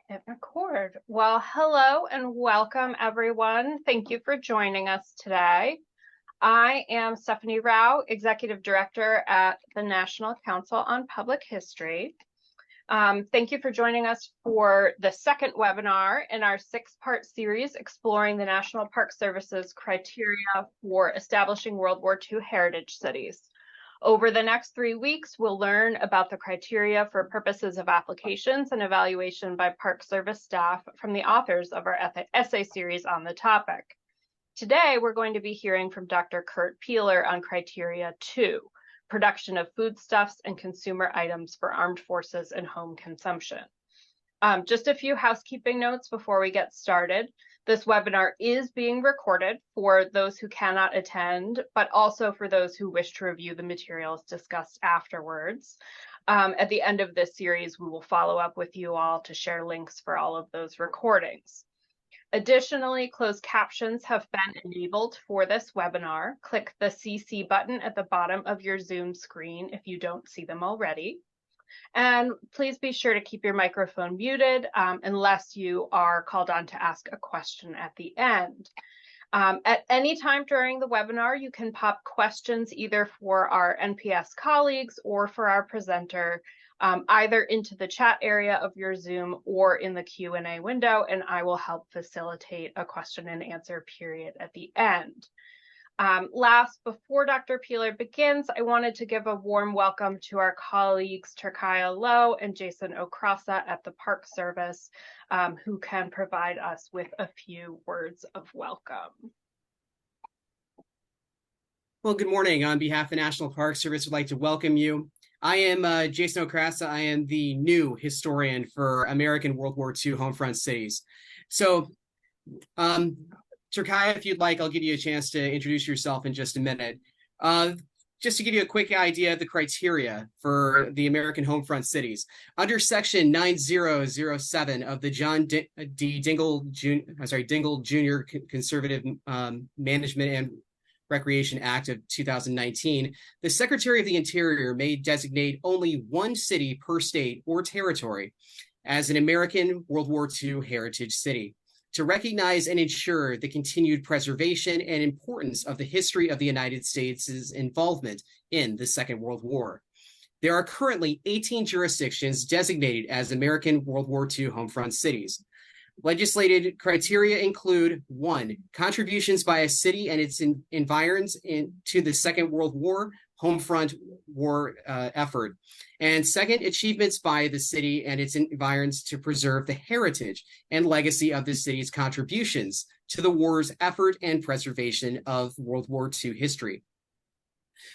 Hit record. Well, hello and welcome, everyone. Thank you for joining us today. I am Stephanie Rao, Executive Director at the National Council on Public History. Thank you for joining us for the second webinar in our six-part series exploring the National Park Service's criteria for establishing World War II heritage cities. Over the next 3 weeks, we'll learn about the criteria for purposes of applications and evaluation by Park Service staff from the authors of our essay series on the topic. Today, we're going to be hearing from Dr. Kurt Piehler on Criteria 2, production of foodstuffs and consumer items for armed forces and home consumption. Just a few housekeeping notes before we get started. This webinar is being recorded for those who cannot attend, but also for those who wish to review the materials discussed afterwards. At the end of this series, we will follow up with you all to share links for all of those recordings. Additionally, closed captions have been enabled for this webinar. Click the CC button at the bottom of your Zoom screen if you don't see them already. And please be sure to keep your microphone muted unless you are called on to ask a question at the end. At any time during the webinar, you can pop questions either for our NPS colleagues or for our presenter, either into the chat area of your Zoom or in the Q&A window, and I will help facilitate a question and answer period at the end. Last, before Dr. Piehler begins, I wanted to give a warm welcome to our colleagues Turkaya Lowe and Jason Okrasa at the Park Service, who can provide us with a few words of welcome. Well, good morning. On behalf of the National Park Service, I'd like to welcome you. I am Jason Okrasa. I am the new historian for American World War II homefront cities. So, Turkaya, if you'd like, I'll give you a chance to introduce yourself in just a minute. Just to give you a quick idea of the criteria for the American homefront cities. Under Section 9007 of the John Dingell Jr. Conservative Management and Recreation Act of 2019, the Secretary of the Interior may designate only one city per state or territory as an American World War II heritage city, to recognize and ensure the continued preservation and importance of the history of the United States' involvement in the Second World War. There are currently 18 jurisdictions designated as American World War II homefront cities. Legislated criteria include: 1, contributions by a city and its environs to the Second World War homefront war effort, and 2nd, achievements by the city and its environs to preserve the heritage and legacy of the city's contributions to the war's effort and preservation of World War II history.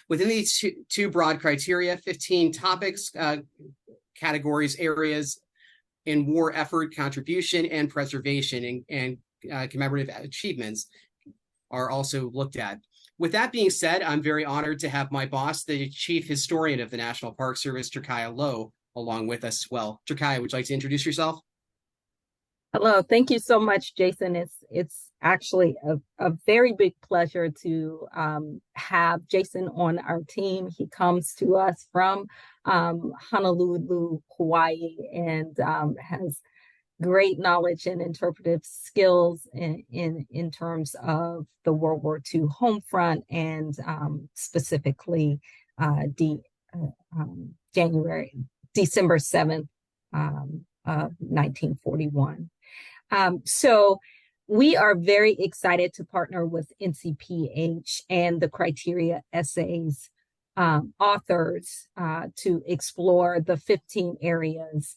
Within these two broad criteria, 15 topics, categories, areas in war effort, contribution, and preservation and commemorative achievements are also looked at. With that being said, I'm very honored to have my boss, the Chief Historian of the National Park Service, Turkaya Lowe, along with us as well. Turkaya, would you like to introduce yourself? Hello, thank you so much, Jason. It's actually a very big pleasure to have Jason on our team. He comes to us from Honolulu, Hawaii, and has great knowledge and interpretive skills in terms of the World War II homefront and specifically December 7th of 1941. So we are very excited to partner with NCPH and the Criteria Essays authors to explore the 15 areas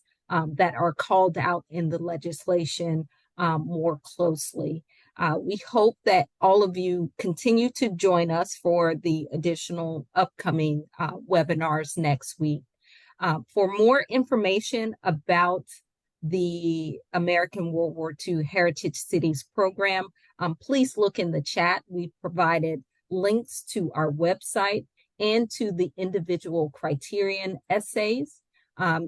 that are called out in the legislation more closely. We hope that all of you continue to join us for the additional upcoming webinars next week. For more information about the American World War II Heritage Cities program, please look in the chat. We've provided links to our website and to the individual criterion essays.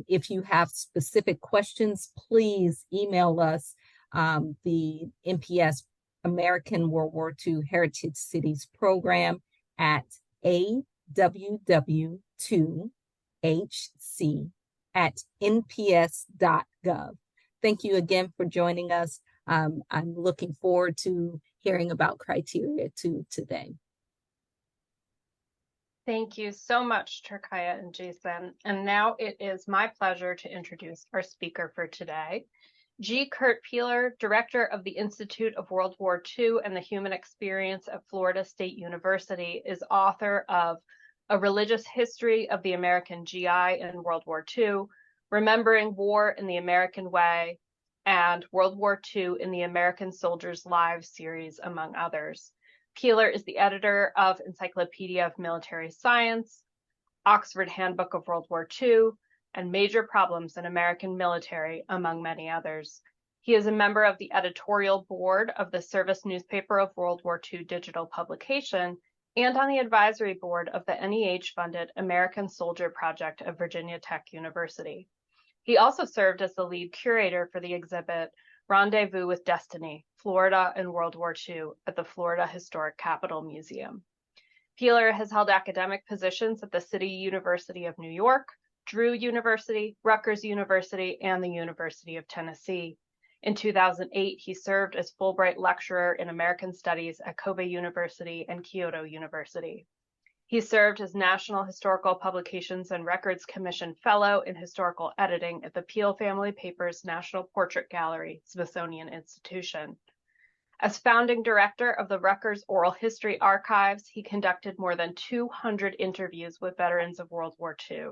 If you have specific questions, please email us the NPS American World War II Heritage Cities program at aww2hc@nps.gov. thank you again for joining us. I'm looking forward to hearing about criteria today. Thank you so much, Turkaya and Jason. And now it is my pleasure to introduce our speaker for today. Kurt Piehler, Director of the Institute of World War II and the Human Experience at Florida State University, is author of A Religious History of the American GI in World War II, Remembering War in the American Way, and World War II in the American Soldiers' Lives series, among others. Piehler is the editor of Encyclopedia of Military Science, Oxford Handbook of World War II, and Major Problems in American Military, among many others. He is a member of the editorial board of the Service Newspaper of World War II digital publication and on the advisory board of the NEH-funded American Soldier Project of Virginia Tech University. He also served as the lead curator for the exhibit Rendezvous with Destiny, Florida and World War II at the Florida Historic Capitol Museum. Piehler has held academic positions at the City University of New York, Drew University, Rutgers University, and the University of Tennessee. In 2008, he served as Fulbright Lecturer in American Studies at Kobe University and Kyoto University. He served as National Historical Publications and Records Commission Fellow in Historical Editing at the Peel Family Papers National Portrait Gallery, Smithsonian Institution. As founding director of the Rutgers Oral History Archives, he conducted more than 200 interviews with veterans of World War II.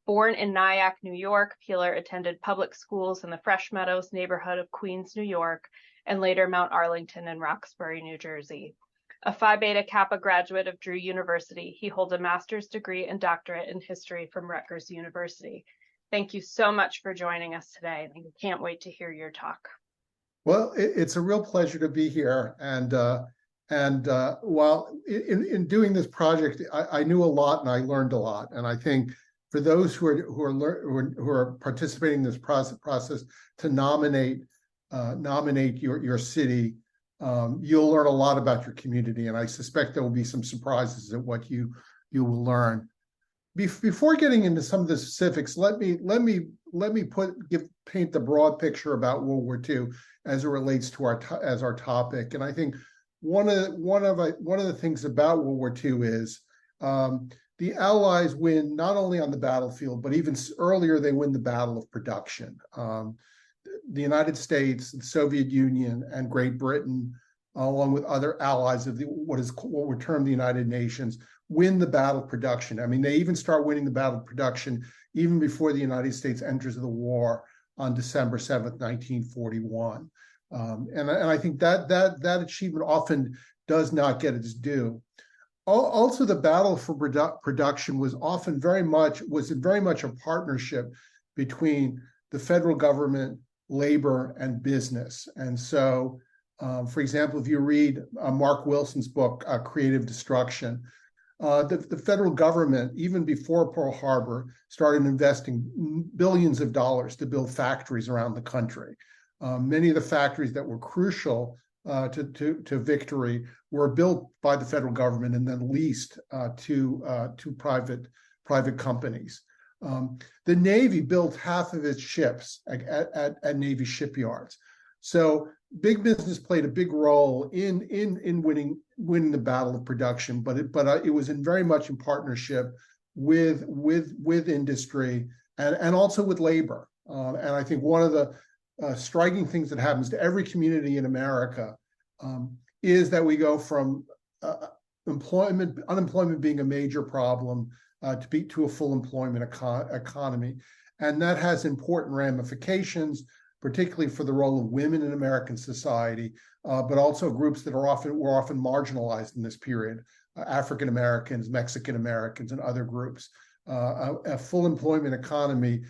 Born in Nyack, New York, Piehler attended public schools in the Fresh Meadows neighborhood of Queens, New York, and later Mount Arlington and Roxbury, New Jersey. A Phi Beta Kappa graduate of Drew University, he holds a master's degree and doctorate in history from Rutgers University. Thank you so much for joining us today. I can't wait to hear your talk. Well, it's a real pleasure to be here. And while in doing this project, I knew a lot and I learned a lot. And I think for those who are participating in this process to nominate your city, you'll learn a lot about your community, and I suspect there will be some surprises at what you will learn. Before getting into some of the specifics, let me paint the broad picture about World War II as it relates to our topic. And I think one of the things about World War II is the Allies win not only on the battlefield, but even earlier they win the battle of production. The United States, the Soviet Union, and Great Britain, along with other allies of what were termed the United Nations, win the battle of production. I mean, they even start winning the battle of production even before the United States enters the war on December 7th, 1941. And I think that achievement often does not get its due. Also, the battle for production was very much a partnership between the federal government, labor, and business. And so, for example, if you read Mark Wilson's book, Creative Destruction, the federal government, even before Pearl Harbor, started investing billions of dollars to build factories around the country. Many of the factories that were crucial to victory were built by the federal government and then leased to private companies. The Navy built half of its ships at Navy shipyards. So big business played a big role in winning the battle of production, but it was very much in partnership with industry and also with labor. And I think one of the striking things that happens to every community in America is that we go from unemployment being a major problem to a full employment economy. And that has important ramifications, particularly for the role of women in American society, but also groups that were often marginalized in this period, African Americans, Mexican Americans, and other groups. A full employment economy,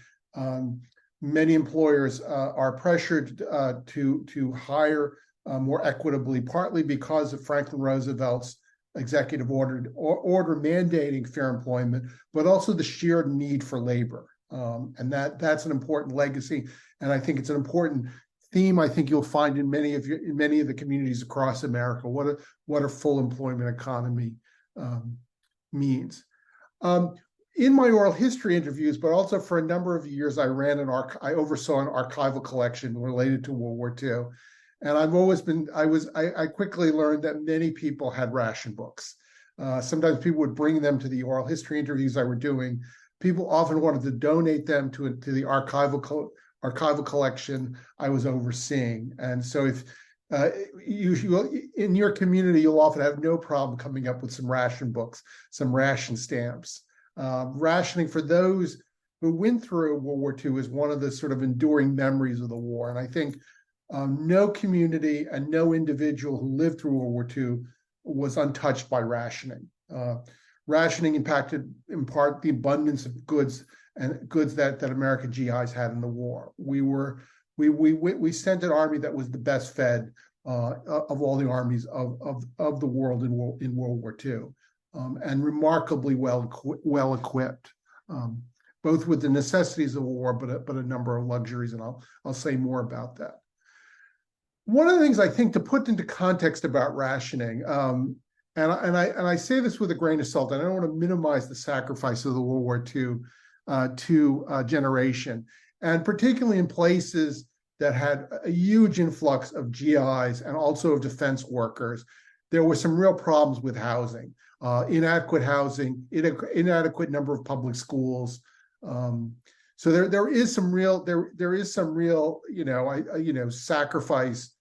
many employers are pressured to hire more equitably, partly because of Franklin Roosevelt's executive order mandating fair employment, but also the sheer need for labor. And that's an important legacy. And I think it's an important theme I think you'll find in many of the communities across America, what a full employment economy means. in my oral history interviews, but also for a number of years, I oversaw an archival collection related to World War II. And I quickly learned that many people had ration books. Sometimes people would bring them to the oral history interviews I were doing. People often wanted to donate them to the archival collection I was overseeing. And so if you in your community, you'll often have no problem coming up with some ration books, some ration stamps. Rationing for those who went through World War II is one of the sort of enduring memories of the war. And I think no community and no individual who lived through World War II was untouched by rationing. Rationing impacted, in part, the abundance of goods that American GIs had in the war. We sent an army that was the best fed of all the armies of the world in World War II, and remarkably well equipped, both with the necessities of war, but a number of luxuries, and I'll say more about that. One of the things I think to put into context about rationing, and I say this with a grain of salt, and I don't want to minimize the sacrifice of the World War II generation, and particularly in places that had a huge influx of GIs and also of defense workers, there were some real problems with housing, inadequate housing, inadequate number of public schools. So there is some real sacrifice,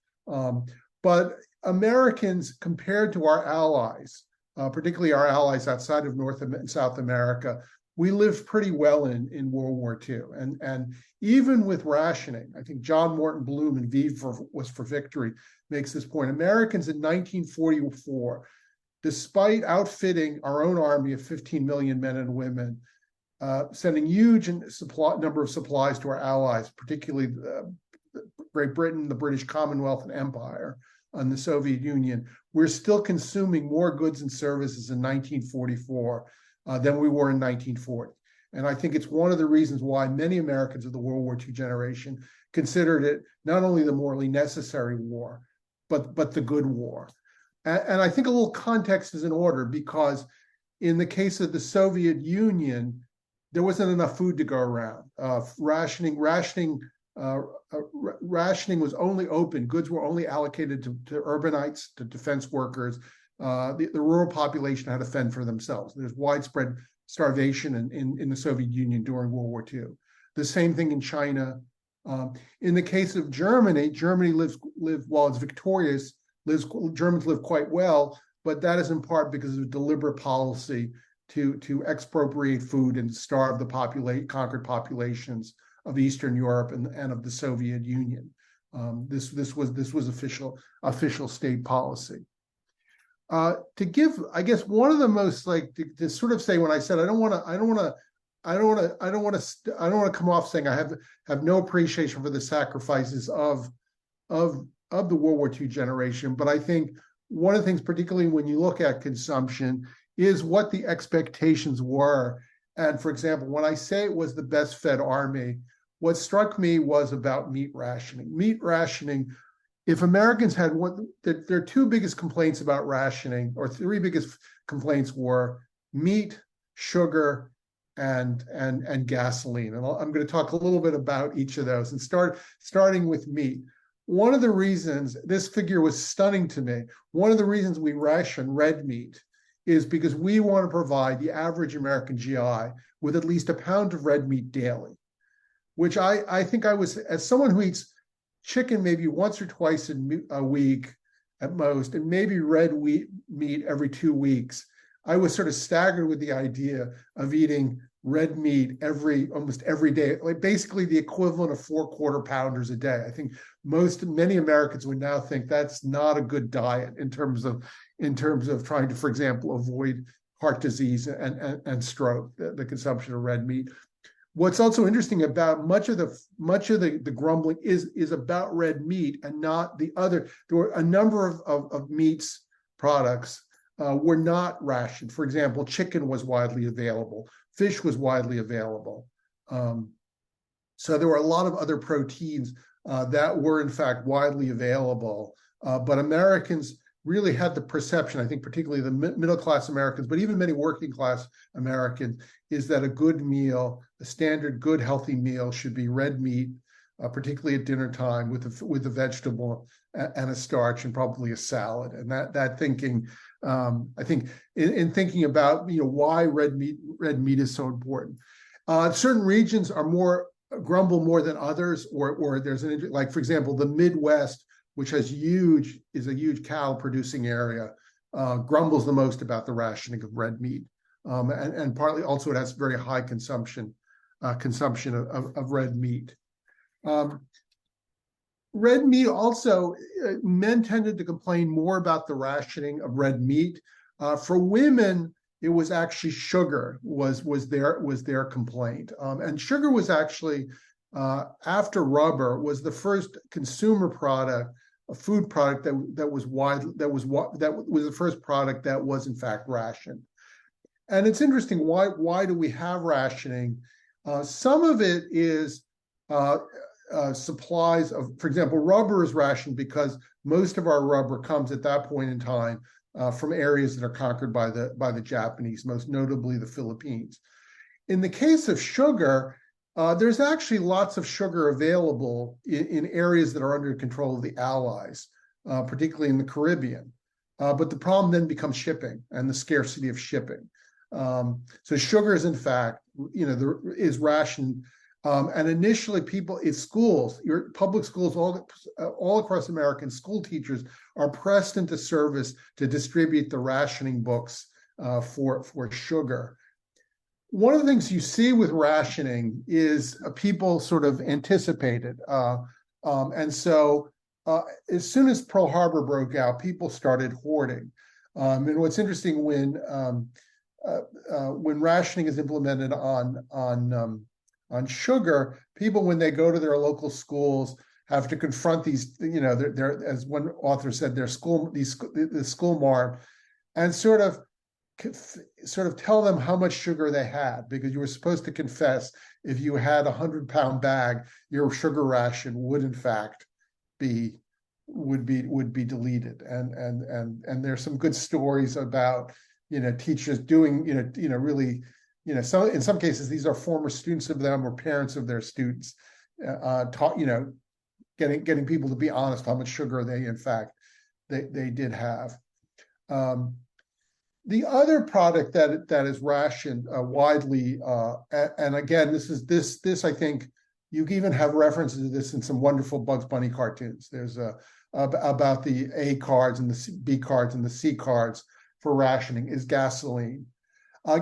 but Americans, compared to our allies, particularly our allies outside of North and South America, we lived pretty well in World War II. And even with rationing, I think John Morton Bloom in V was for Victory makes this point. Americans in 1944, despite outfitting our own army of 15 million men and women, sending huge number of supplies to our allies, particularly Great Britain, the British Commonwealth and Empire, and the Soviet Union, we're still consuming more goods and services in 1944 than we were in 1940. And I think it's one of the reasons why many Americans of the World War II generation considered it not only the morally necessary war, but the good war. And I think a little context is in order, because in the case of the Soviet Union, there wasn't enough food to go around. Rationing was only open. Goods were only allocated to urbanites, to defense workers. The rural population had to fend for themselves. There's widespread starvation in the Soviet Union during World War II. The same thing in China. In the case of Germany, Germany lives while it's victorious. Germans live quite well, but that is in part because of a deliberate policy to expropriate food and starve the conquered populations of Eastern Europe and of the Soviet Union. This was official state policy. To give, I guess, one of the most, like, to sort of say, when I said I don't want to come off saying I have no appreciation for the sacrifices of the World War II generation, but I think one of the things, particularly when you look at consumption, is what the expectations were. And for example, when I say it was the best fed army, what struck me was about meat rationing. Meat rationing, if Americans had their two biggest complaints about rationing, or three biggest complaints, were meat, sugar, and gasoline. And I'm going to talk a little bit about each of those, and starting with meat. One of the reasons, this figure was stunning to me, one of the reasons we ration red meat is because we want to provide the average American GI with at least a pound of red meat daily, which I think I was, as someone who eats chicken maybe once or twice a week at most, and maybe red meat every 2 weeks, I was sort of staggered with the idea of eating red meat almost every day, like basically the equivalent of 4 quarter pounders a day. I think many Americans would now think that's not a good diet in terms of trying to, for example, avoid heart disease and stroke, the consumption of red meat. What's also interesting about much of the grumbling is about red meat and not the other. There were a number of meats products were not rationed. For example, chicken was widely available. Fish was widely available. So there were a lot of other proteins that were in fact widely available. But Americans really had the perception, I think particularly the middle-class Americans, but even many working-class Americans, is that a good meal, a standard good healthy meal, should be red meat, particularly at dinner time, with a vegetable and a starch and probably a salad. And that thinking, I think, in thinking about why red meat is so important. Certain regions are grumble more than others, or there's like, for example, the Midwest, which is a huge cow producing area, grumbles the most about the rationing of red meat, and partly also it has very high consumption of red meat. Red meat also, men tended to complain more about the rationing of red meat. For women, it was actually sugar was their complaint, and sugar was actually, after rubber, was the first consumer product, a food product that was the first product that was in fact rationed. And it's interesting, why do we have rationing? Some of it is supplies of, for example, rubber is rationed because most of our rubber comes at that point in time from areas that are conquered by the Japanese, most notably the Philippines. In the case of sugar, there's actually lots of sugar available in areas that are under control of the Allies, particularly in the Caribbean. But the problem then becomes shipping and the scarcity of shipping. So sugar is, in fact, is rationed. And initially, people in schools, your public schools, all across America, school teachers are pressed into service to distribute the rationing books for sugar. One of the things you see with rationing is people sort of anticipated. And so as soon as Pearl Harbor broke out, people started hoarding. And what's interesting, when rationing is implemented on sugar, people, when they go to their local schools, have to confront these, as one author said, the school marm, and sort of tell them how much sugar they had, because you were supposed to confess if you had a 100-pound bag, your sugar ration would in fact be deleted. And there's some good stories about teachers doing really. So in some cases, these are former students of them or parents of their students, getting people to be honest how much sugar they in fact they did have. The other product that is rationed widely, and again, this I think you even have references to this in some wonderful Bugs Bunny cartoons. There's about the A cards and the B cards and the C cards for rationing is gasoline.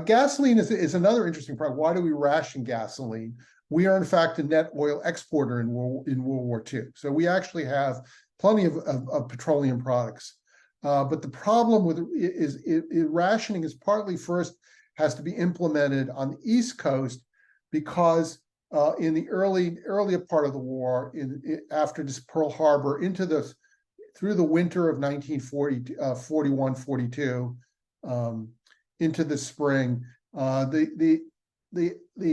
Gasoline is another interesting product. Why do we ration gasoline? We are in fact a net oil exporter in World War II, so we actually have plenty of petroleum products. But the problem with rationing is partly first has to be implemented on the East Coast, because in the earlier part of the war, after this Pearl Harbor, through the winter of 1941-42, into the spring, the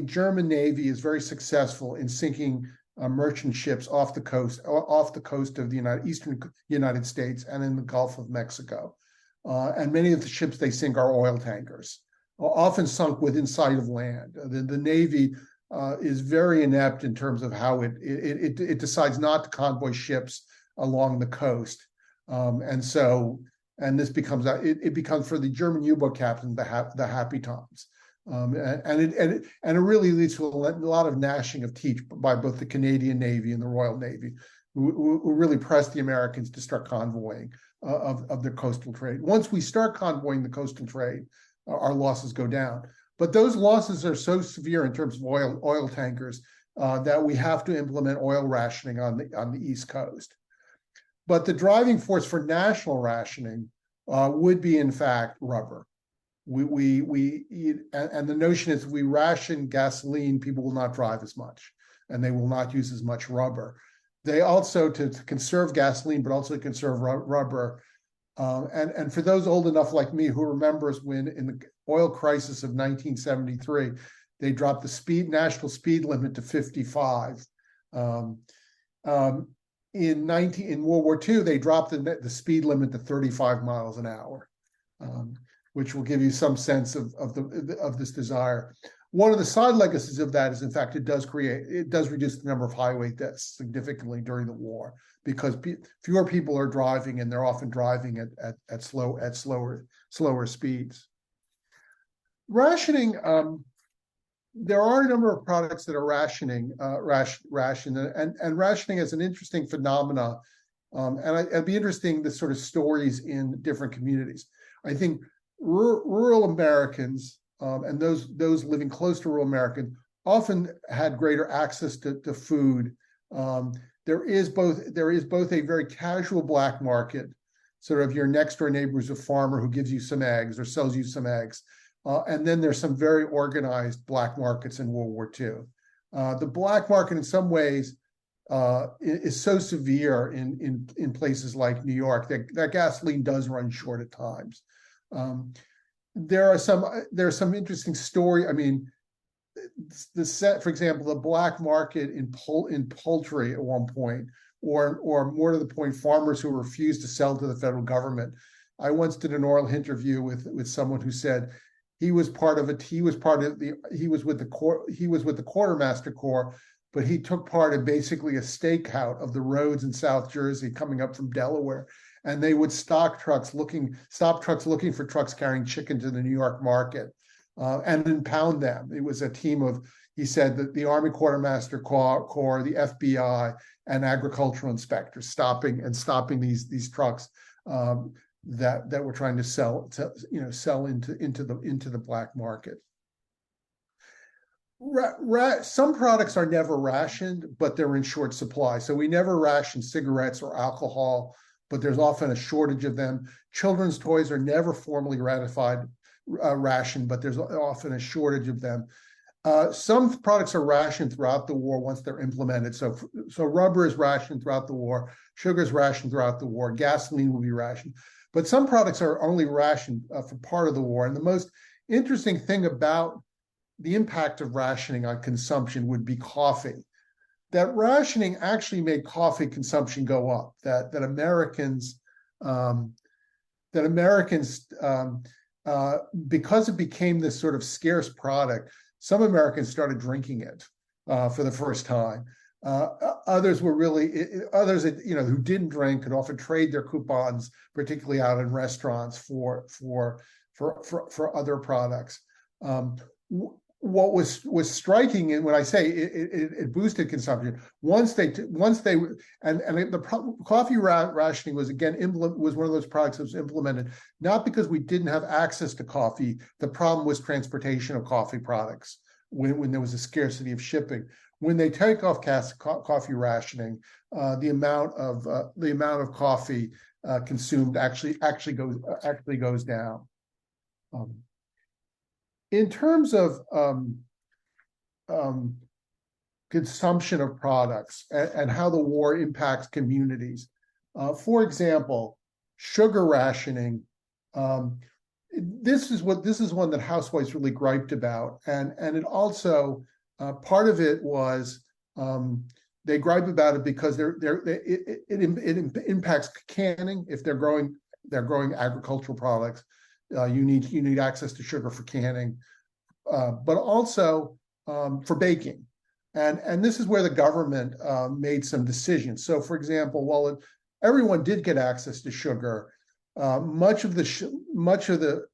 German Navy is very successful in sinking merchant ships off the coast of the eastern United States and in the Gulf of Mexico. And many of the ships they sink are oil tankers, often sunk within sight of land. The Navy is very inept in terms of how it decides not to convoy ships along the coast, and this becomes for the German U-boat captain the happy times. And it really leads to a lot of gnashing of teeth by both the Canadian Navy and the Royal Navy, who really pressed the Americans to start convoying of their coastal trade. Once we start convoying the coastal trade, our losses go down. But those losses are so severe in terms of oil tankers that we have to implement oil rationing on the East Coast. But the driving force for national rationing would be, in fact, rubber. And the notion is, if we ration gasoline, people will not drive as much, and they will not use as much rubber. They also, to conserve gasoline, but also to conserve rubber. And for those old enough like me who remembers when in the oil crisis of 1973, they dropped the national speed limit to 55. in World War II, they dropped the speed limit to 35 miles an hour, which will give you some sense of this desire. One of the side legacies of that is, in fact, it does reduce the number of highway deaths significantly during the war, because fewer people are driving, and they're often driving at slower speeds. Rationing. There are a number of products that are rationed, and rationing is an interesting phenomena. And it'd be interesting, the sort of stories in different communities. I think rural Americans and those living close to rural Americans often had greater access to food. There is both a very casual black market, sort of your next door neighbor who's a farmer who gives you some eggs or sells you some eggs. And then there's some very organized black markets in World War II. The black market, in some ways, is so severe in places like New York that gasoline does run short at times. There are some interesting story. I mean, for example, the black market in poultry at one point, or more to the point, farmers who refused to sell to the federal government. I once did an oral interview with someone who said he was with the Quartermaster Corps, but he took part in basically a stakeout of the roads in South Jersey coming up from Delaware, and they would stop trucks looking for trucks carrying chicken to the New York market, and impound them. It was a team of, he said, that the Army Quartermaster Corps, the FBI, and agricultural inspectors stopping these trucks. That we're trying to sell into the black market. Some products are never rationed, but they're in short supply. So we never ration cigarettes or alcohol, but there's often a shortage of them. Children's toys are never formally rationed, but there's often a shortage of them. Some products are rationed throughout the war once they're implemented. So rubber is rationed throughout the war, sugar is rationed throughout the war, gasoline will be rationed. But some products are only rationed for part of the war. And the most interesting thing about the impact of rationing on consumption would be coffee. That rationing actually made coffee consumption go up. That Americans, because it became this sort of scarce product, some Americans started drinking it for the first time. Others who didn't drink could often trade their coupons, particularly out in restaurants, for other products. What was striking, and when I say it boosted consumption, coffee rationing was one of those products that was implemented not because we didn't have access to coffee. The problem was transportation of coffee products when there was a scarcity of shipping. When they take off coffee rationing, the amount of coffee consumed actually goes down. In terms of consumption of products and how the war impacts communities, for example, sugar rationing. This is one that housewives really griped about, and it also. Part of it was they gripe about it because it impacts canning. If they're growing agricultural products, you need access to sugar for canning, but also for baking, and this is where the government made some decisions. So, for example, while everyone did get access to sugar, much of the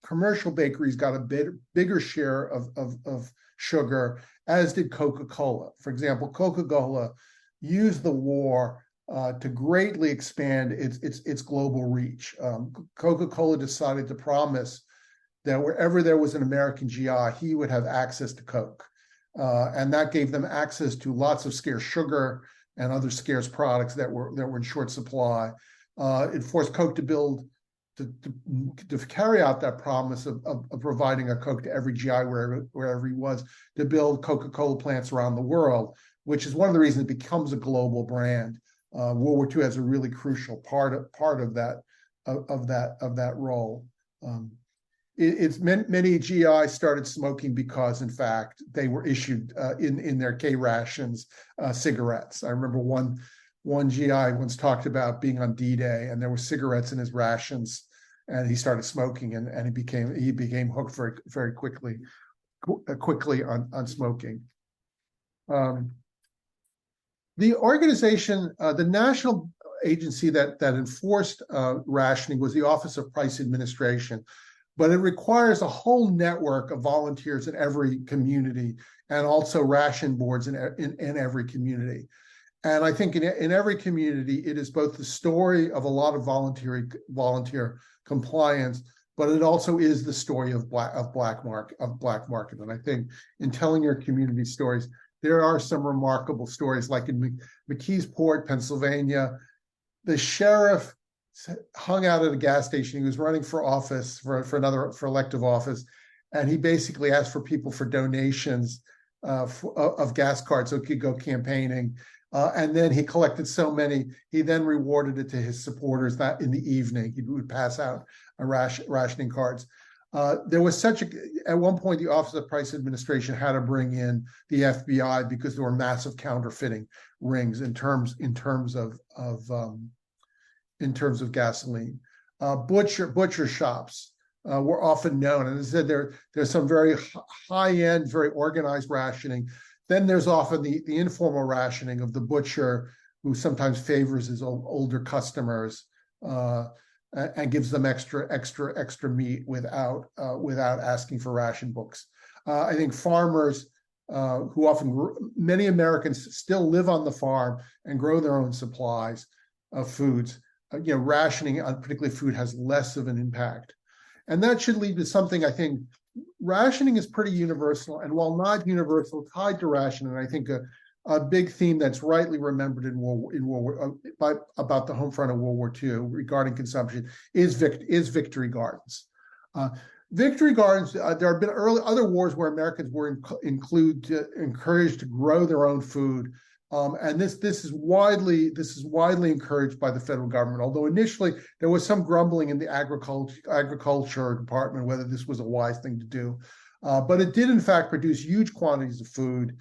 commercial bakeries got a bigger share of sugar, as did Coca-Cola. For example, Coca-Cola used the war to greatly expand its global reach. Coca-Cola decided to promise that wherever there was an American GI, he would have access to Coke, and that gave them access to lots of scarce sugar and other scarce products that were in short supply. It forced Coke to carry out that promise of providing a Coke to every GI wherever he was, to build Coca-Cola plants around the world, which is one of the reasons it becomes a global brand. World War II has a really crucial part of that role. It's many GIs started smoking because, in fact, they were issued in their K rations cigarettes. I remember one GI once talked about being on D-Day, and there were cigarettes in his rations, and he started smoking, and he became hooked very quickly on smoking. The organization, the national agency that enforced rationing was the Office of Price Administration, but it requires a whole network of volunteers in every community, and also ration boards in every community. And I think in every community, it is both the story of a lot of volunteer compliance, but it also is the story of black market. And I think in telling your community stories, there are some remarkable stories, like in McKeesport, Pennsylvania. The sheriff hung out at a gas station. He was running for office, for elective office, and he basically asked for people for donations of gas cards so he could go campaigning. And then he collected so many, he then rewarded it to his supporters. That in the evening, he would pass out rationing cards. There was at one point, the Office of Price Administration had to bring in the FBI because there were massive counterfeiting rings in terms of gasoline. Butcher shops were often known, and as I said, there's some very high-end, very organized rationing. Then there's often the informal rationing of the butcher, who sometimes favors his older customers and gives them extra meat without asking for ration books. I think farmers who many Americans still live on the farm and grow their own supplies of foods. Rationing on particularly food has less of an impact. And that should lead to something, I think, rationing is pretty universal, and while not universal, tied to rationing, I think a big theme that's rightly remembered about the home front of World War II regarding consumption is victory gardens. Victory gardens. There have been other wars where Americans were encouraged to grow their own food, and this is widely encouraged by the federal government. Although initially there was some grumbling in the agriculture department whether this was a wise thing to do, but it did in fact produce huge quantities of food.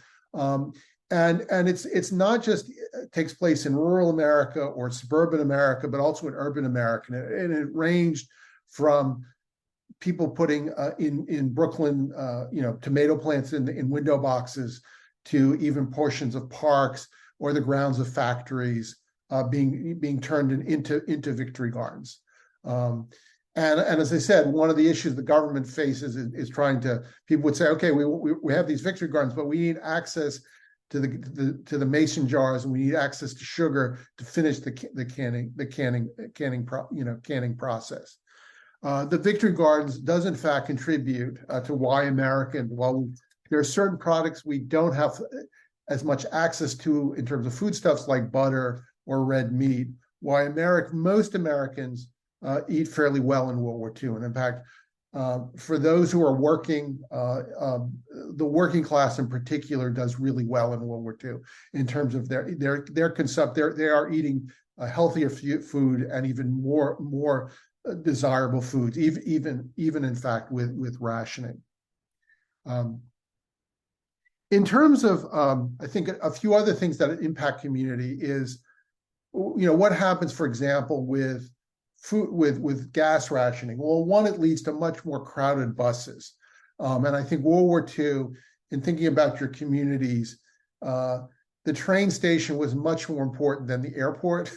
And it's not just takes place in rural America or suburban America, but also in urban America, and it ranged from people putting in Brooklyn, tomato plants in window boxes, to even portions of parks or the grounds of factories being turned into victory gardens. And as I said, one of the issues the government faces is trying to. People would say, okay, we have these victory gardens, but we need access to the mason jars, and we need access to sugar to finish the canning process. The victory gardens does in fact contribute to why while there are certain products we don't have as much access to in terms of foodstuffs like butter or red meat, why most Americans eat fairly well in World War II. And in fact, for those who are working, the working class in particular does really well in World War II in terms of their consumption. They are eating healthier food and even more desirable foods, even in fact with rationing. In terms of, I think a few other things that impact community is, what happens, for example, with food, with gas rationing. Well, one, it leads to much more crowded buses. And I think World War II, in thinking about your communities, the train station was much more important than the airport.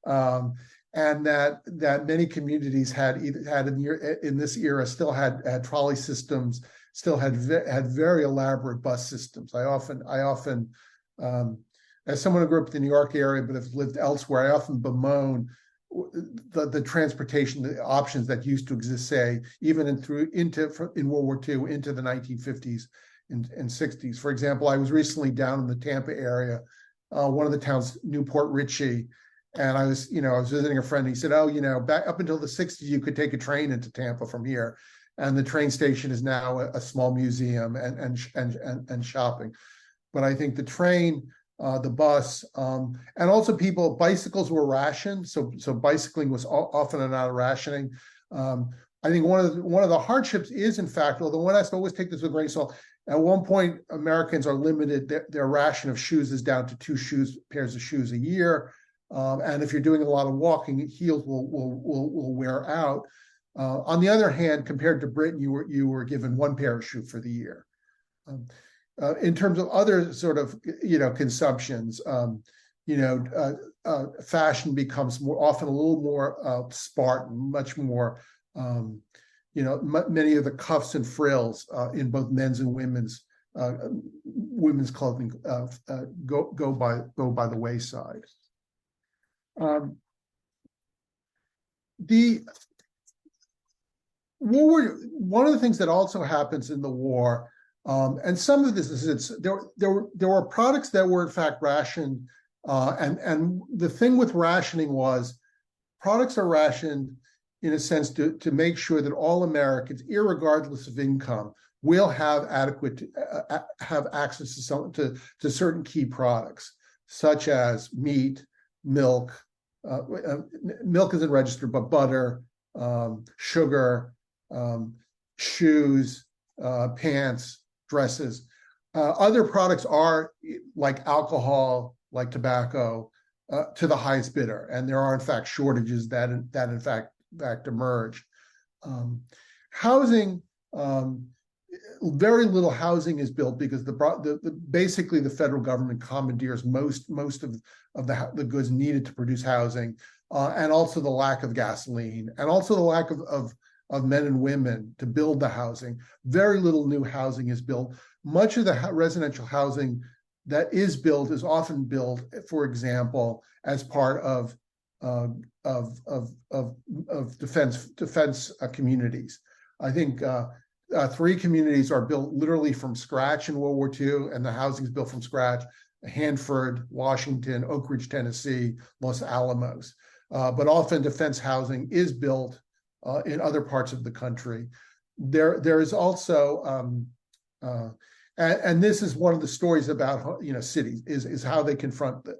And that many communities had in this era still had trolley systems, still had very elaborate bus systems. I often, as someone who grew up in the New York area but have lived elsewhere, I often bemoan the transportation, the options that used to exist, say, even in World War II into the 1950s and 60s. For example, I was recently down in the Tampa area, one of the towns, Newport Richey, and I was visiting a friend. And he said, back up until the 60s, you could take a train into Tampa from here. And the train station is now a small museum and shopping. But I think the train, the bus, and also bicycles were rationed. So bicycling was often not rationing. I think one of the hardships is, in fact, although one has to always take this with a grain of salt, at one point, Americans are limited, their ration of shoes is down to 2 pairs of shoes a year. And if you're doing a lot of walking, heels will wear out. On the other hand, compared to Britain, you were given one pair of shoes for the year. In terms of other sort of consumptions, fashion becomes often a little more Spartan, much more. Many of the cuffs and frills in both men's and women's clothing go by the wayside. One of the things that also happens in the war, and some of this is there were products that were in fact rationed, and the thing with rationing was products are rationed in a sense to make sure that all Americans, irregardless of income, will have have access to certain key products, such as meat, milk. Milk isn't registered, but butter, sugar, shoes, pants, dresses. Other products are like alcohol, like tobacco, to the highest bidder, and there are in fact shortages that in fact emerge. Housing, very little housing is built because basically the federal government commandeers most of the goods needed to produce housing, and also the lack of gasoline, and also the lack of men and women to build the housing. Very little new housing is built. Much of the residential housing that is built is often built, for example, as part of defense communities. I think 3 communities are built literally from scratch in World War II, and the housing is built from scratch: Hanford, Washington, Oak Ridge, Tennessee, Los Alamos. But often defense housing is built in other parts of the country. There is also, and this is one of the stories about cities is how they confront the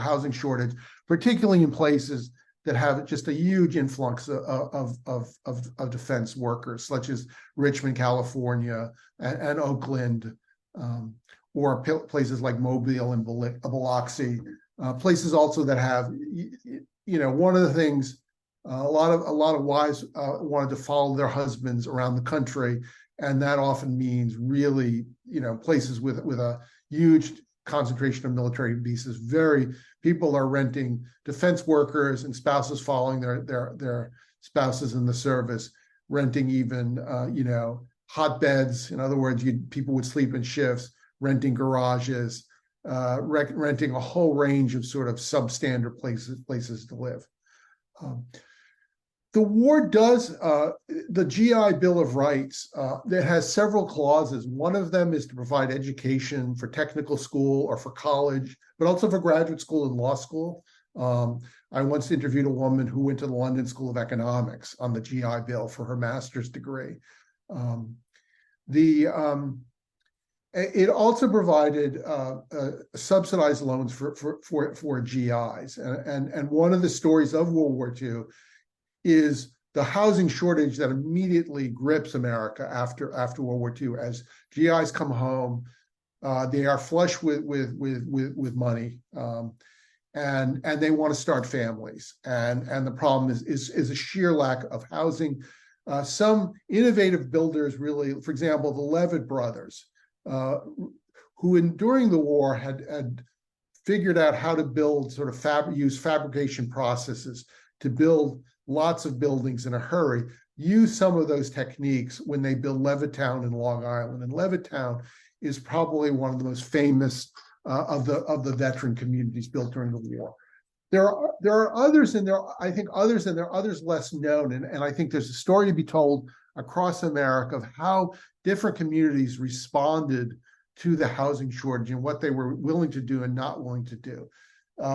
housing shortage, particularly in places that have just a huge influx of defense workers, such as Richmond, California, and Oakland, or places like Mobile and Biloxi, places also that have, one of the things, a lot of wives wanted to follow their husbands around the country, and that often means really, places with a huge concentration of military bases. People are renting, defense workers and spouses following their spouses in the service, renting even hotbeds. In other words, people would sleep in shifts, renting garages, renting a whole range of sort of substandard places to live. The war does, the GI Bill of Rights, that has several clauses. One of them is to provide education for technical school or for college, but also for graduate school and law school. I once interviewed a woman who went to the London School of Economics on the GI Bill for her master's degree. It also provided subsidized loans for GIs. And one of the stories of World War II is the housing shortage that immediately grips America after World War II. As GIs come home, they are flush with money, and they want to start families. And the problem is a sheer lack of housing. Some innovative builders, really, for example, the Levitt brothers, who during the war had figured out how to build use fabrication processes to build lots of buildings in a hurry, use some of those techniques when they built Levittown in Long Island. And Levittown is probably one of the most famous of the veteran communities built during the war. There are others, and there are others less known. And I think there's a story to be told across America of how different communities responded to the housing shortage and what they were willing to do and not willing to do.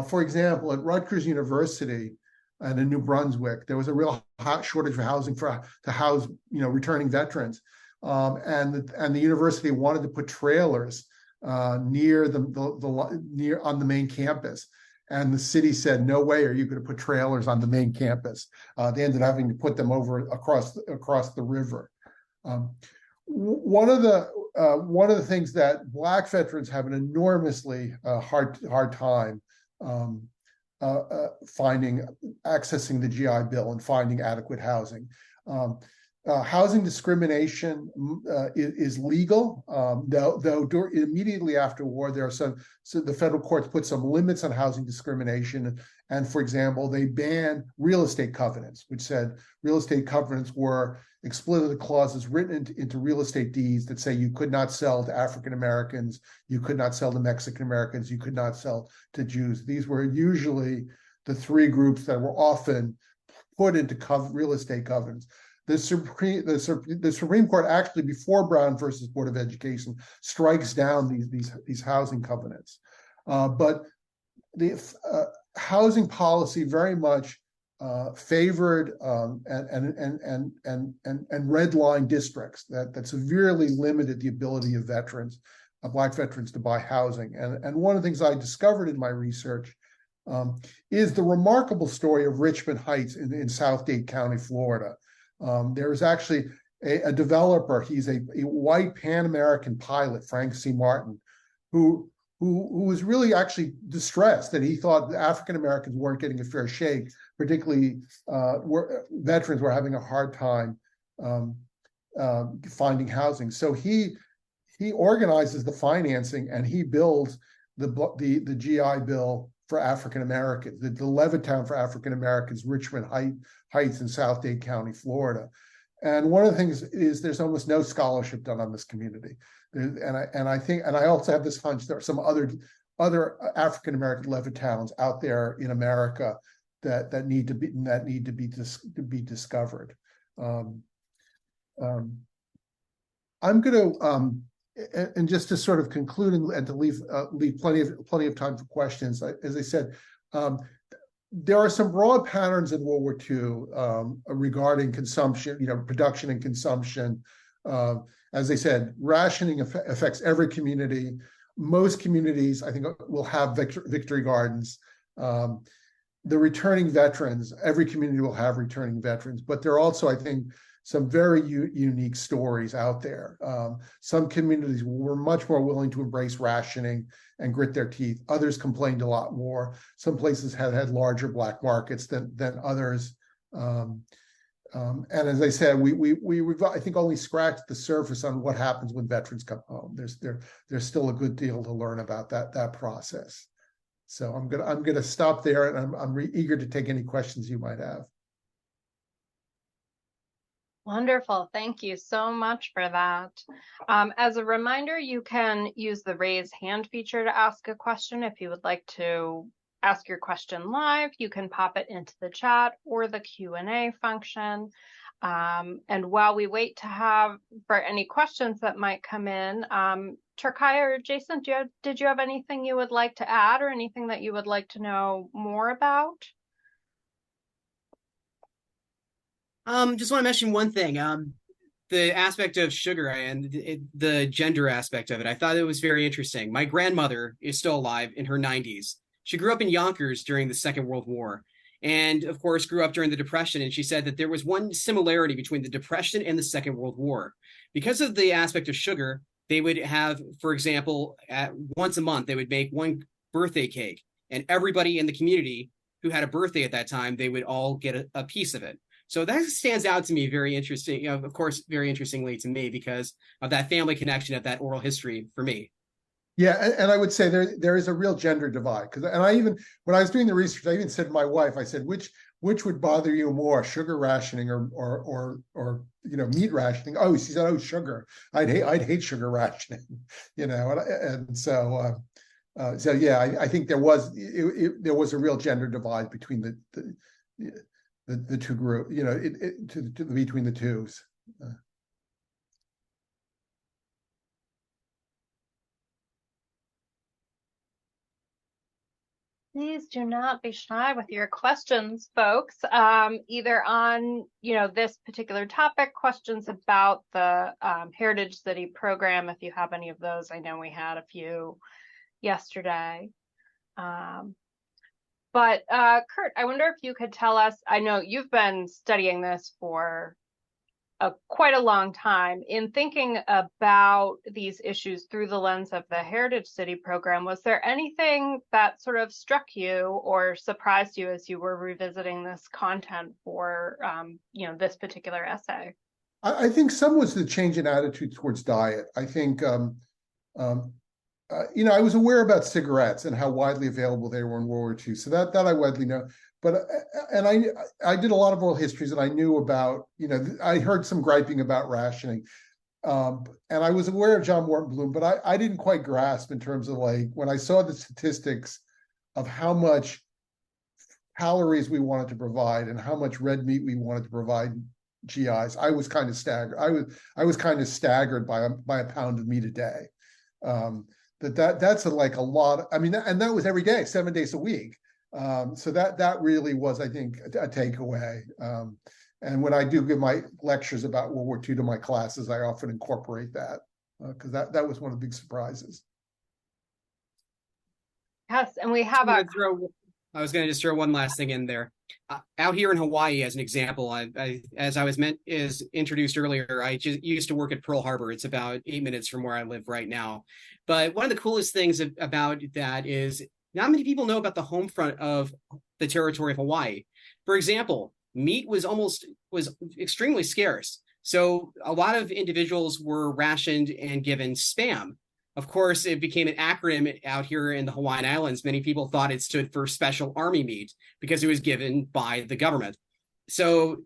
For example, at Rutgers University and in New Brunswick, there was a real shortage of housing to house, returning veterans, and the university wanted to put trailers near on the main campus, and the city said, "No way are you going to put trailers on the main campus." They ended up having to put them over across the river. One of the one of the things that Black veterans have an enormously hard time accessing the GI Bill and finding adequate housing. Housing discrimination is legal, though immediately after war, there are so the federal courts put some limits on housing discrimination. And for example, they banned real estate covenants, which said real estate covenants were explicit clauses written into real estate deeds that say you could not sell to African Americans, you could not sell to Mexican Americans, you could not sell to Jews. These were usually the three groups that were often put into real estate covenants. The Supreme Court actually, before Brown versus Board of Education, strikes down these housing covenants. But the housing policy very much favored and red line districts that severely limited the ability of veterans, Black veterans, to buy housing. And one of the things I discovered in my research is the remarkable story of Richmond Heights in South Dade County, Florida. There is actually a developer. He's a white Pan-American pilot, Frank C. Martin, who was really actually distressed that he thought the African Americans weren't getting a fair shake, particularly veterans were having a hard time finding housing. So he organizes the financing and he builds the GI Bill for African Americans, the Levittown for African Americans, Richmond Heights in South Dade County, Florida. And one of the things is there's almost no scholarship done on this community. And I also have this hunch there are some other African American Levittowns out there in America that need to be discovered. I'm going to and just to sort of conclude and to leave plenty of time for questions. As I said, there are some broad patterns in World War II regarding consumption, production and consumption. As I said, rationing affects every community. Most communities, I think, will have victory gardens. The returning veterans, every community will have returning veterans, but there are also, I think, some very unique stories out there. Some communities were much more willing to embrace rationing and grit their teeth. Others complained a lot more. Some places had larger Black markets than others. And as I said, we've I think only scratched the surface on what happens when veterans come home. There's still a good deal to learn about that process. So I'm gonna stop there, and I'm eager to take any questions you might have. Wonderful. Thank you so much for that. As a reminder, you can use the raise hand feature to ask a question. If you would like to ask your question live, you can pop it into the chat or the Q&A function. And while we wait for any questions that might come in, Turkaya or Jason, did you have anything you would like to add or anything that you would like to know more about? Just want to mention one thing. The aspect of sugar and the gender aspect of it. I thought it was very interesting. My grandmother is still alive in her 90s. She grew up in Yonkers during the Second World War, and of course grew up during the Depression. And she said that there was one similarity between the Depression and the Second World War. Because of the aspect of sugar, they would have, for example, once a month, they would make one birthday cake, and everybody in the community who had a birthday at that time, they would all get a piece of it. So that stands out to me very interesting, of course, very interestingly to me because of that family connection, of that oral history for me. Yeah, and I would say there is a real gender divide when I was doing the research, I even said to my wife, I said, which would bother you more, sugar rationing or meat rationing? Oh, she said, oh, sugar. I'd hate sugar rationing, and so yeah, I think there was a real gender divide between the two groups, between the twos. Please do not be shy with your questions, folks. Either on, this particular topic, questions about the Heritage City program, if you have any of those. I know we had a few yesterday. But Kurt, I wonder if you could tell us, I know you've been studying this for quite a long time. In thinking about these issues through the lens of the Heritage City program, was there anything that sort of struck you or surprised you as you were revisiting this content for, this particular essay? I think some was the change in attitude towards diet. I think, I was aware about cigarettes and how widely available they were in World War II. So that I widely know. But and I did a lot of oral histories, and I knew about, I heard some griping about rationing, and I was aware of John Morton Bloom, but I didn't quite grasp in terms of, like, when I saw the statistics of how much calories we wanted to provide and how much red meat we wanted to provide GIs, I was kind of staggered. I was kind of staggered by a pound of meat a day. That's like a lot. I mean, and that was every day, 7 days a week. So that really was, I think, a takeaway. And when I do give my lectures about World War II to my classes, I often incorporate that, because that was one of the big surprises. Yes, and we have I was going to just throw one last thing in there. Out here in Hawaii, as an example, as I was introduced earlier, I just used to work at Pearl Harbor. It's about 8 minutes from where I live right now. But one of the coolest things about that is not many people know about the home front of the territory of Hawaii. For example, meat was extremely scarce. So a lot of individuals were rationed and given Spam. Of course, it became an acronym out here in the Hawaiian Islands. Many people thought it stood for Special Army Meat because it was given by the government. So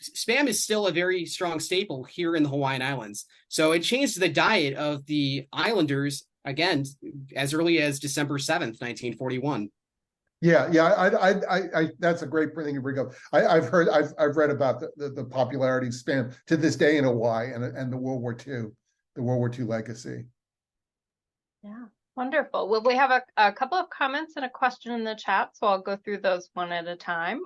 Spam is still a very strong staple here in the Hawaiian Islands. So it changed the diet of the islanders, again, as early as December 7th, 1941. Yeah. I that's a great thing to bring up. I've read about the popularity of Spam to this day in Hawaii and the World War II legacy. Yeah, wonderful. Well, we have a couple of comments and a question in the chat, so I'll go through those one at a time.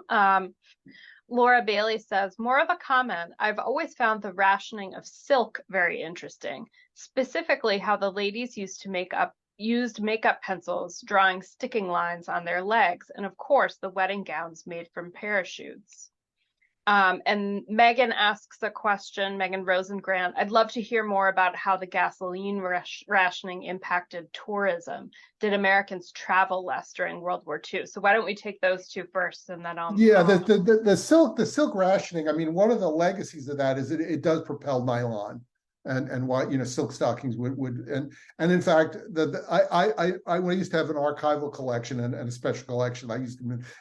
Laura Bailey says, more of a comment. I've always found the rationing of silk very interesting, specifically how the ladies used makeup pencils, drawing sticking lines on their legs, and of course the wedding gowns made from parachutes. And Megan asks a question, Megan Rosengrant, I'd love to hear more about how the gasoline rationing impacted tourism. Did Americans travel less during World War II? So why don't we take those two first, and then I'll... Yeah, the silk rationing, I mean, one of the legacies of that is it does propel nylon. And why, silk stockings would and in fact, I when I used to have an archival collection and a special collection,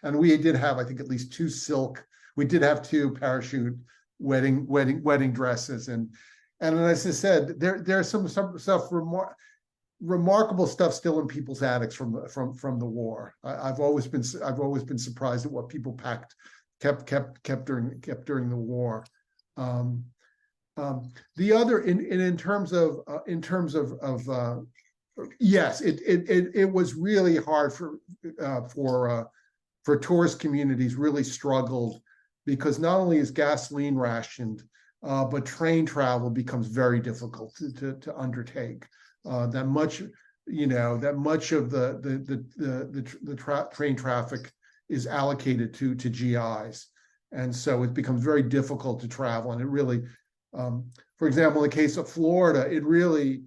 and we did have, I think, at least two silk. We did have two parachute wedding dresses, and as I said, there's some stuff remarkable stuff still in people's attics from the war. I've always been surprised at what people kept during the war. The other in terms of yes, it was really hard for tourist communities, really struggled, because not only is gasoline rationed, but train travel becomes very difficult to undertake. That much of the train traffic is allocated to GIs, and so it becomes very difficult to travel. And it really, for example, in the case of Florida, it really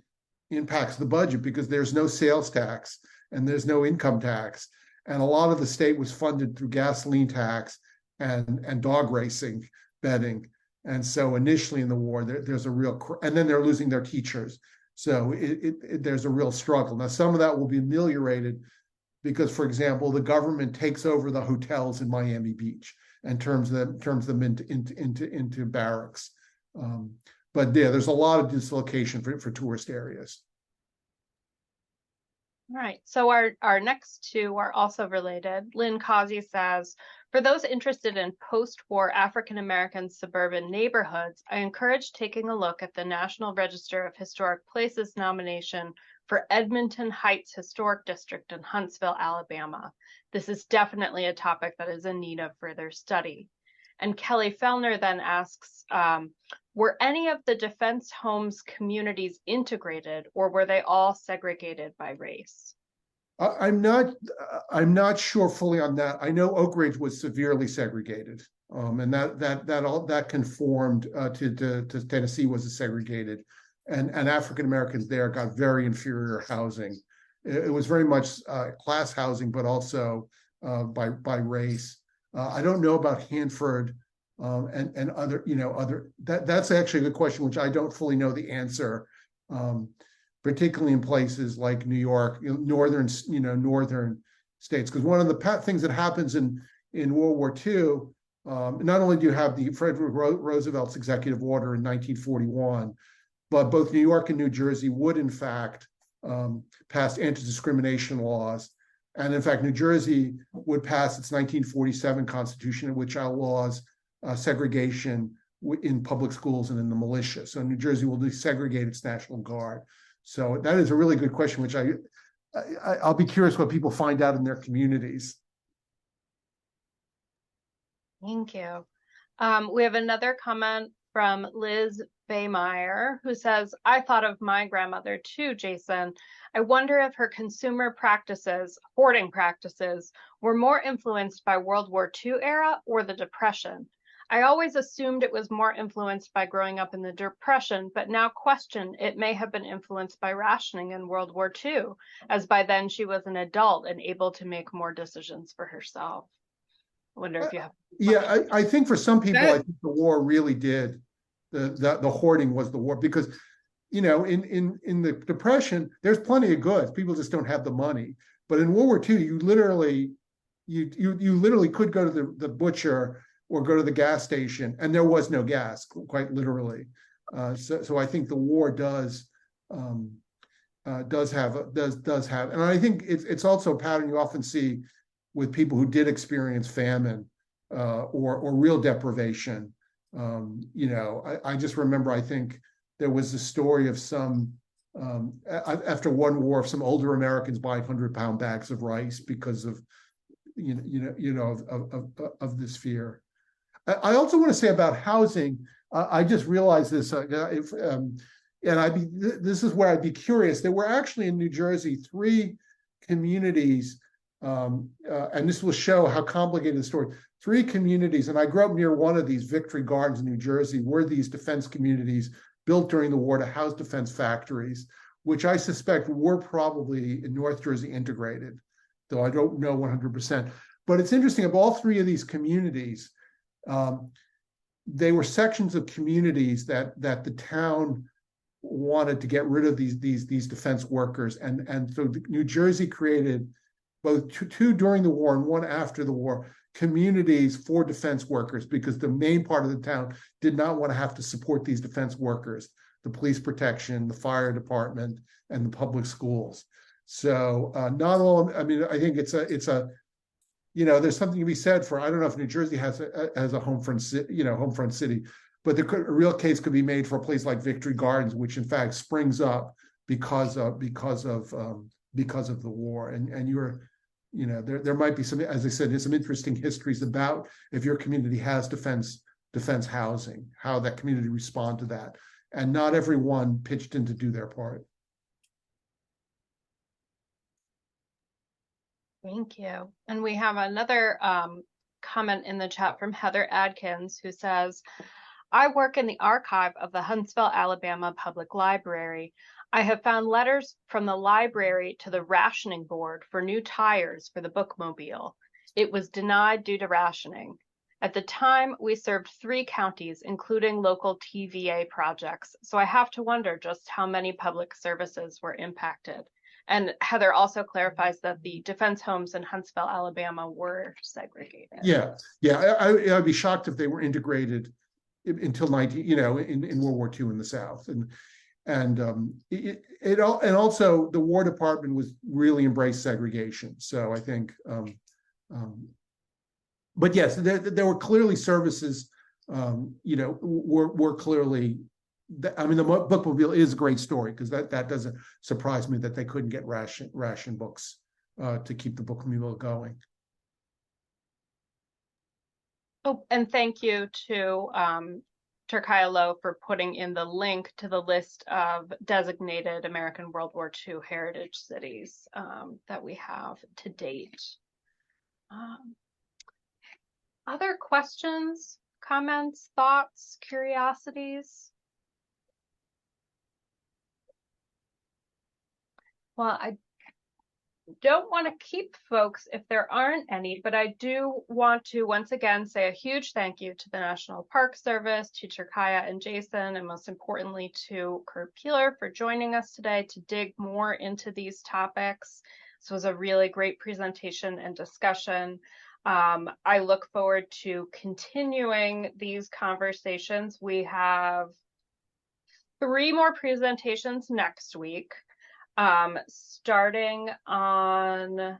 impacts the budget because there's no sales tax and there's no income tax, and a lot of the state was funded through gasoline tax and dog racing betting. And so initially in the war, there's a real, and then they're losing their teachers. So there's a real struggle. Now, some of that will be ameliorated because, for example, the government takes over the hotels in Miami Beach and turns them into barracks. But yeah, there's a lot of dislocation for tourist areas. All right. So our next two are also related. Lynn Causey says, for those interested in post-war African-American suburban neighborhoods, I encourage taking a look at the National Register of Historic Places nomination for Edmonton Heights Historic District in Huntsville, Alabama. This is definitely a topic that is in need of further study. And Kelly Fellner then asks, were any of the defense homes communities integrated, or were they all segregated by race? I'm not sure fully on that. I know Oak Ridge was severely segregated. and that conformed to Tennessee was a segregated, and African Americans there got very inferior housing. It was very much class housing, but also by race. I don't know about Hanford and other. That's actually a good question, which I don't fully know the answer. Particularly in places like New York, northern states, because one of the things that happens in World War II, not only do you have the Frederick Roosevelt's executive order in 1941, but both New York and New Jersey would in fact pass anti-discrimination laws. And in fact, New Jersey would pass its 1947 Constitution, which outlaws segregation in public schools and in the militia. So New Jersey will desegregate its National Guard. So that is a really good question, which I'll be curious what people find out in their communities. Thank you. We have another comment from Liz Baymeyer, who says, I thought of my grandmother too, Jason. I wonder if her consumer practices, hoarding practices, were more influenced by World War II era or the Depression. I always assumed it was more influenced by growing up in the Depression, but now question it may have been influenced by rationing in World War II, as by then she was an adult and able to make more decisions for herself. I wonder if you have. Yeah, I think for some people, I think the war really did. The hoarding was the war, because, in the Depression, there's plenty of goods. People just don't have the money. But in World War II, you literally could go to the butcher or go to the gas station, and there was no gas, quite literally. So I think the war does have, and I think it's also a pattern you often see with people who did experience famine or real deprivation. I just remember, I think there was a story of some after one war of some older Americans buying 100-pound bags of rice because of of this fear. I also want to say about housing. I just realized this, and this is where I'd be curious. There were actually in New Jersey 3 communities, and this will show how complicated the story. 3 communities, and I grew up near one of these, Victory Gardens, New Jersey, were these defense communities built during the war to house defense factories, which I suspect were probably in North Jersey integrated, though I don't know 100%. But it's interesting, of all 3 of these communities, they were sections of communities that the town wanted to get rid of these defense workers, and so New Jersey created both two during the war and one after the war communities for defense workers, because the main part of the town did not want to have to support these defense workers, the police protection, the fire department, and the public schools. So not all. I mean, I think it's a there's something to be said for, I don't know if New Jersey has a Homefront city, but a real case could be made for a place like Victory Gardens, which in fact springs up because of the war. And there might be some, as I said, there's some interesting histories about if your community has defense housing, how that community respond to that, and not everyone pitched in to do their part. Thank you. And we have another comment in the chat from Heather Adkins, who says, I work in the archive of the Huntsville, Alabama Public Library. I have found letters from the library to the rationing board for new tires for the bookmobile. It was denied due to rationing. At the time, we served 3 counties, including local TVA projects. So I have to wonder just how many public services were impacted. And Heather also clarifies that the defense homes in Huntsville, Alabama were segregated. Yeah. I'd be shocked if they were integrated until in World War II in the South. And also the War Department was really embraced segregation. So I think, but yes, there were clearly services, were clearly. I mean, the bookmobile is a great story, because that doesn't surprise me that they couldn't get ration books to keep the bookmobile going. Oh, and thank you to Turkaya Lowe for putting in the link to the list of designated American World War II heritage cities that we have to date. Other questions, comments, thoughts, curiosities? Well, I don't want to keep folks if there aren't any, but I do want to once again say a huge thank you to the National Park Service, to Turkaya and Jason, and most importantly to Kurt Piehler for joining us today to dig more into these topics. This was a really great presentation and discussion. I look forward to continuing these conversations. We have 3 more presentations next week. Starting on,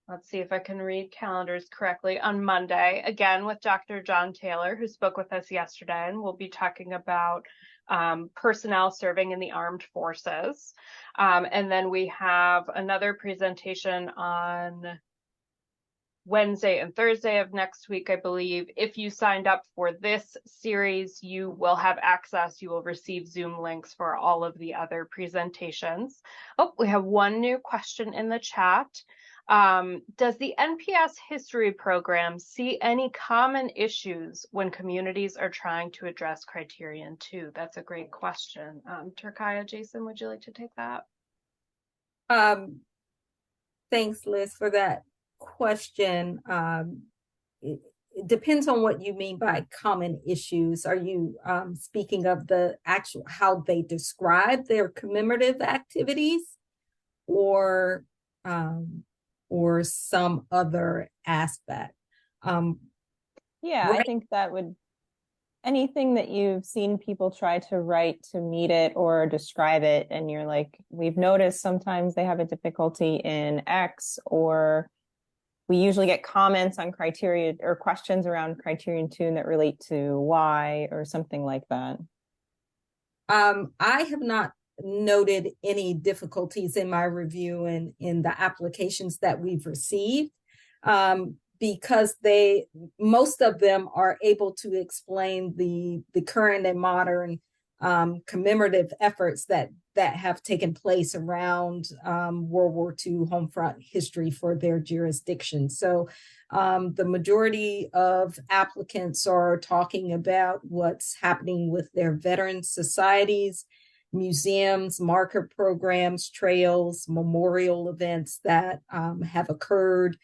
let's see if I can read calendars correctly, on Monday, again with Dr. John Taylor, who spoke with us yesterday, and we'll be talking about personnel serving in the armed forces. And then we have another presentation on Wednesday and Thursday of next week, I believe. If you signed up for this series, you will have access. You will receive Zoom links for all of the other presentations. Oh, we have one new question in the chat. Does the NPS history program see any common issues when communities are trying to address criterion 2? That's a great question. Turkaya, Jason, would you like to take that? Thanks, Liz, for that question. It depends on what you mean by common issues. Are you speaking of the actual how they describe their commemorative activities, or some other aspect? Yeah, right. I think that would, anything that you've seen people try to write to meet it or describe it, and you're like, we've noticed sometimes they have a difficulty in X, or we usually get comments on criteria or questions around criterion 2 that relate to Y, or something like that. I have not noted any difficulties in my review and in the applications that we've received, because most of them are able to explain the current and modern commemorative efforts that have taken place around World War II Homefront history for their jurisdiction. So the majority of applicants are talking about what's happening with their veteran societies, museums, marker programs, trails, memorial events that have occurred,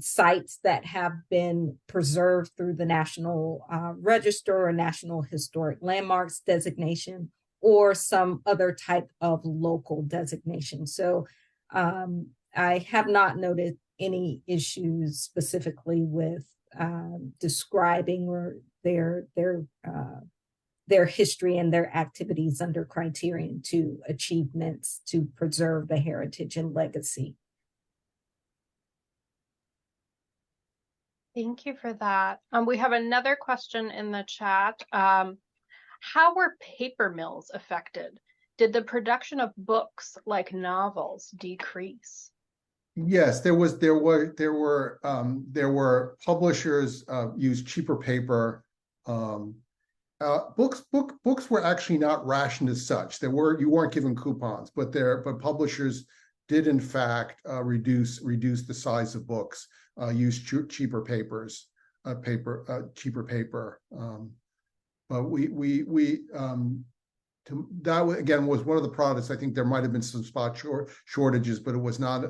sites that have been preserved through the National Register or National Historic Landmarks designation, or some other type of local designation. So I have not noted any issues specifically with describing or their history and their activities under criterion 2 achievements to preserve the heritage and legacy. Thank you for that. We have another question in the chat. How were paper mills affected? Did the production of books like novels decrease? Yes, there were publishers used cheaper paper. Books were actually not rationed as such. You weren't given coupons, but publishers did in fact reduce the size of books, use cheaper papers, cheaper paper. But that again was one of the products. I think there might have been some spot shortages, but it was not.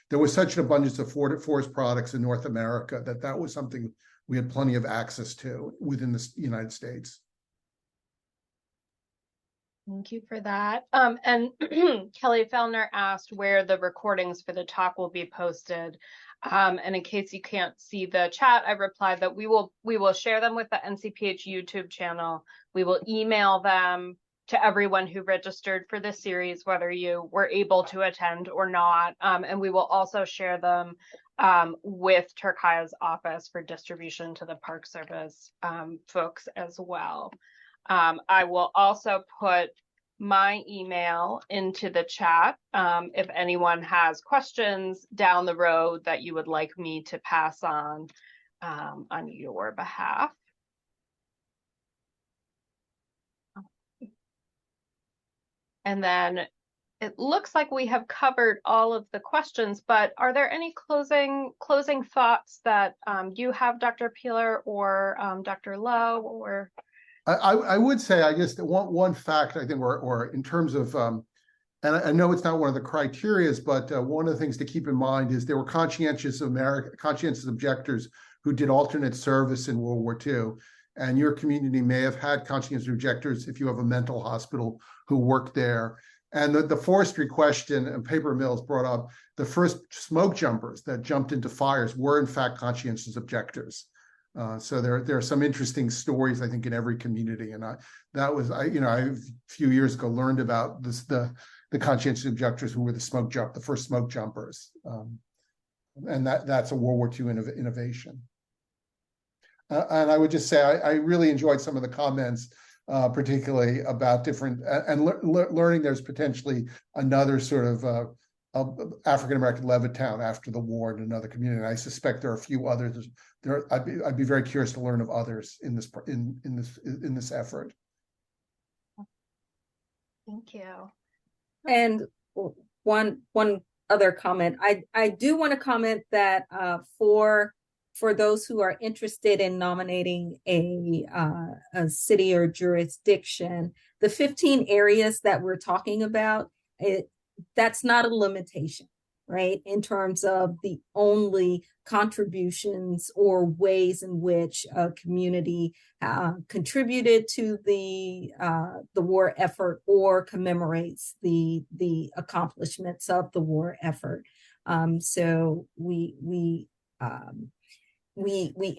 There was such an abundance of forest products in North America that was something we had plenty of access to within the United States. Thank you for that. And Kelly Fellner asked where the recordings for the talk will be posted. And in case you can't see the chat, I replied that we will share them with the NCPH YouTube channel. We will email them to everyone who registered for this series, whether you were able to attend or not. And we will also share them with Turkaya's office for distribution to the Park Service folks as well. I will also put my email into the chat if anyone has questions down the road that you would like me to pass on your behalf. And then it looks like we have covered all of the questions, but are there any closing thoughts that you have, Dr. Piehler, or Dr. Lowe, or? I would say, I guess, that one fact, I think, or in terms of, and I know it's not one of the criterias, but one of the things to keep in mind is there were conscientious objectors who did alternate service in World War II. And your community may have had conscientious objectors if you have a mental hospital who worked there. And the forestry question and paper mills brought up, the first smoke jumpers that jumped into fires were in fact conscientious objectors. So there are some interesting stories, I think, in every community. And I a few years ago learned about this, the conscientious objectors who were the first smoke jumpers. And that's a World War II innovation. And I would just say I really enjoyed some of the comments, particularly about different and learning there's potentially another sort of African-American Levittown after the war in another community. And I suspect there are a few others. I'd be very curious to learn of others in this effort. Thank you. And one other comment, I do want to comment that for those who are interested in nominating a city or jurisdiction, the 15 areas that we're talking about, that's not a limitation, right? In terms of the only contributions or ways in which a community contributed to the war effort or commemorates the accomplishments of the war effort. So we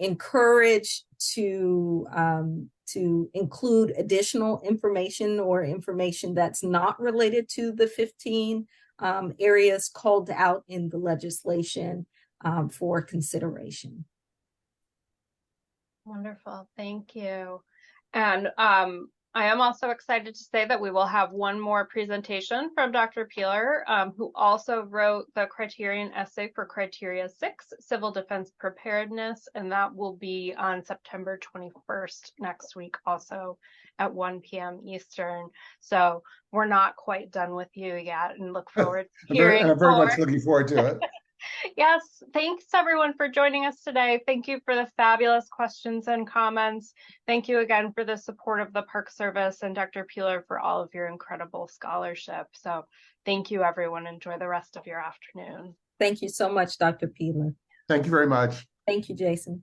encourage to include additional information or information that's not related to the 15 areas called out in the legislation for consideration. Wonderful, thank you. And I am also excited to say that we will have one more presentation from Dr. Piehler, who also wrote the criterion essay for Criteria 6, Civil Defense Preparedness, and that will be on September 21st next week, also at 1 p.m. Eastern. So we're not quite done with you yet, and look forward to hearing I'm very more. much looking forward to it. Yes, thanks everyone for joining us today. Thank you for the fabulous questions and comments. Thank you again for the support of the Park Service, and Dr. Piehler for all of your incredible scholarship. So thank you, everyone. Enjoy the rest of your afternoon. Thank you so much, Dr. Piehler. Thank you very much. Thank you, Jason.